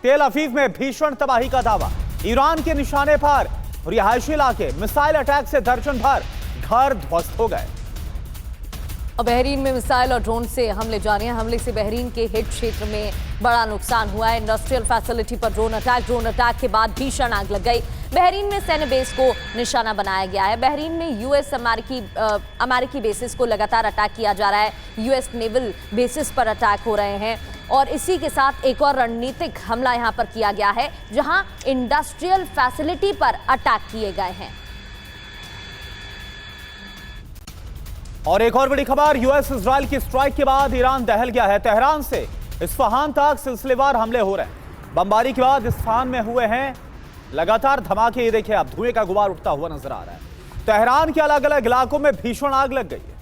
तेल अवीव में भीषण तबाही का दावा। ईरान के निशाने पर रिहायशी इलाके मिसाइल अटैक से दर्जन भर घर ध्वस्त हो गए। और बहरीन में मिसाइल और ड्रोन से हमले जारी हैं। हमले से बहरीन के हिट क्षेत्र में बड़ा नुकसान हुआ है। इंडस्ट्रियल फैसिलिटी पर ड्रोन अटैक के बाद भीषण आग लग गई। बहरीन में सैन्य बेस को निशाना बनाया गया है। बहरीन में यूएस अमेरिकी बेसिस को लगातार अटैक किया जा रहा है। यूएस नेवल बेसिस पर अटैक हो रहे हैं और इसी के साथ एक और रणनीतिक हमला यहां पर किया गया है जहां इंडस्ट्रियल फैसिलिटी पर अटैक किए गए हैं। और एक और बड़ी खबर, यूएस इजराइल की स्ट्राइक के बाद ईरान दहल गया है। तेहरान से इस्फहान तक सिलसिलेवार हमले हो रहे हैं। बमबारी के बाद इस्फहान में हुए हैं लगातार धमाके। ये देखिए आप, धुएं का गुबार उठता हुआ नजर आ रहा है। तेहरान के अलग अलग इलाकों में भीषण आग लग गई है।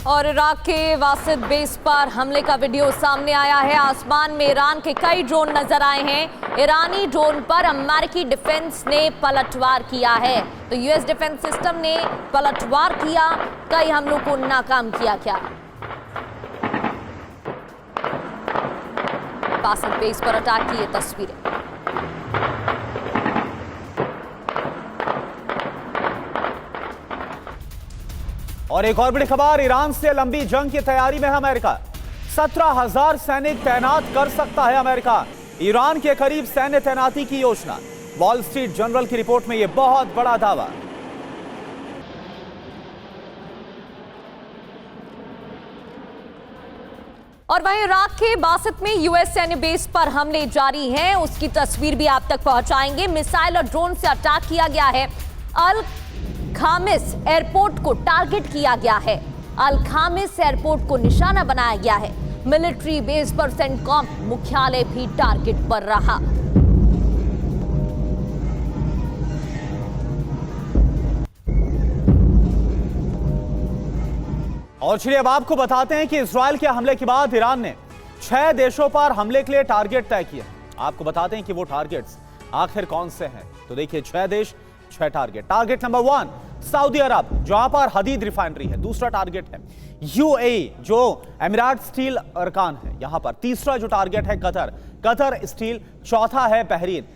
और इराक के वासिद बेस पर हमले का वीडियो सामने आया है। आसमान में ईरान के कई ड्रोन नजर आए हैं। ईरानी ड्रोन पर अमेरिकी डिफेंस ने पलटवार किया है। तो यूएस डिफेंस सिस्टम ने पलटवार किया, कई हमलों को नाकाम किया। क्या वासिद बेस पर अटैक की ये तस्वीरें। और एक और बड़ी खबर, ईरान से लंबी जंग की तैयारी में है अमेरिका। 17,000 सैनिक तैनात कर सकता है अमेरिका। ईरान के करीब सैन्य तैनाती की योजना। वॉल स्ट्रीट जर्नल की रिपोर्ट में यह बहुत बड़ा दावा। और वहीं इराक के बासित में यूएस सैन्य बेस पर हमले जारी हैं। उसकी तस्वीर भी आप तक पहुंचाएंगे। मिसाइल और ड्रोन से अटैक किया गया है। अल खामिस एयरपोर्ट को टारगेट किया गया है। अल खामिस एयरपोर्ट को निशाना बनाया गया है। मिलिट्री बेस पर सेंटकॉम मुख्यालय भी टारगेट पर रहा। और चलिए अब आपको बताते हैं कि इजराइल के हमले के बाद ईरान ने 6 देशों पर हमले के लिए टारगेट तय किए। आपको बताते हैं कि वो टारगेट्स आखिर कौन से हैं। तो देखिए 6 देश 6 टारगेट। टारगेट नंबर 1 सऊदी अरब, जहां पर हदीद रिफाइनरी है। दूसरा टारगेट है यूएई, जो एमिरात स्टील अरकान है यहां पर। तीसरा जो टारगेट है कतर स्टील। चौथा है बहरीन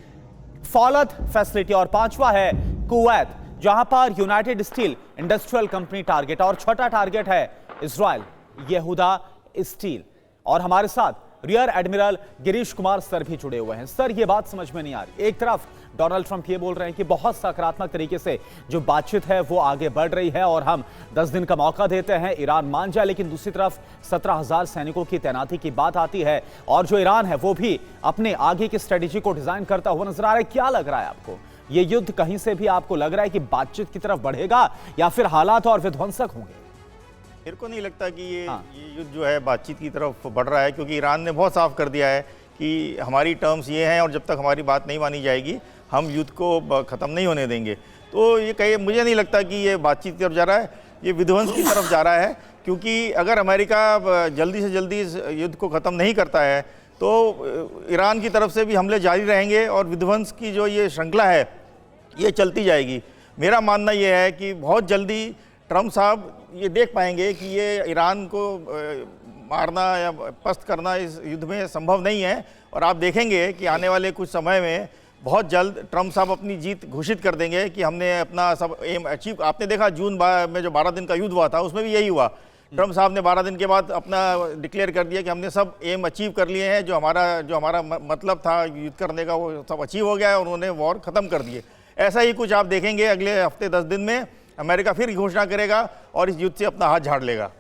फौलत फैसिलिटी और 5वां है कुवैत, जहां पर United steel industrial company target. और छठा टारगेट है इजराइल यहूदा स्टील। और हमारे साथ rear admiral Girish Kumar sir भी जुड़े हुए हैं। सर, ये बात समझ में नहीं आ रही। एक तरफ डोनाल्ड ट्रंप ये बोल रहे हैं कि बहुत सकारात्मक तरीके से जो बातचीत है वो आगे बढ़ रही है और हम 10 दिन का मौका देते हैं, ईरान मान जाए। लेकिन दूसरी तरफ 17,000 सैनिकों की तैनाती की बात आती है और जो ईरान है वो भी अपने आगे की स्ट्रेटेजी को डिजाइन करता हुआ नजर आ रहा है। क्या लग रहा है आपको, ये युद्ध कहीं से भी आपको लग रहा है कि बातचीत की तरफ बढ़ेगा या फिर हालात और विध्वंसक होंगे? मेरे को नहीं लगता कि ये युद्ध जो है बातचीत की तरफ बढ़ रहा है, क्योंकि ईरान ने बहुत साफ कर दिया है कि हमारी टर्म्स ये हैं और जब तक हमारी बात नहीं मानी जाएगी हम युद्ध को ख़त्म नहीं होने देंगे। तो ये कहीं मुझे नहीं लगता कि ये बातचीत की तरफ जा रहा है, ये विध्वंस की तरफ जा रहा है। क्योंकि अगर अमेरिका जल्दी से जल्दी इस युद्ध को ख़त्म नहीं करता है तो ईरान की तरफ से भी हमले जारी रहेंगे और विध्वंस की जो ये श्रृंखला है ये चलती जाएगी। मेरा मानना ये है कि बहुत जल्दी ट्रंप साहब ये देख पाएंगे कि ये ईरान को मारना या पस्त करना इस युद्ध में संभव नहीं है। और आप देखेंगे कि आने वाले कुछ समय में बहुत जल्द ट्रंप साहब अपनी जीत घोषित कर देंगे कि हमने अपना सब एम अचीव। आपने देखा जून में जो 12 दिन का युद्ध हुआ था उसमें भी यही हुआ। ट्रंप साहब ने 12 दिन के बाद अपना डिक्लेयर कर दिया कि हमने सब एम अचीव कर लिए हैं। जो हमारा मतलब था युद्ध करने का वो सब अचीव हो गया है और उन्होंने वॉर ख़त्म कर दिए। ऐसा ही कुछ आप देखेंगे अगले हफ्ते 10 दिन में अमेरिका फिर घोषणा करेगा और इस युद्ध से अपना हाथ झाड़ लेगा।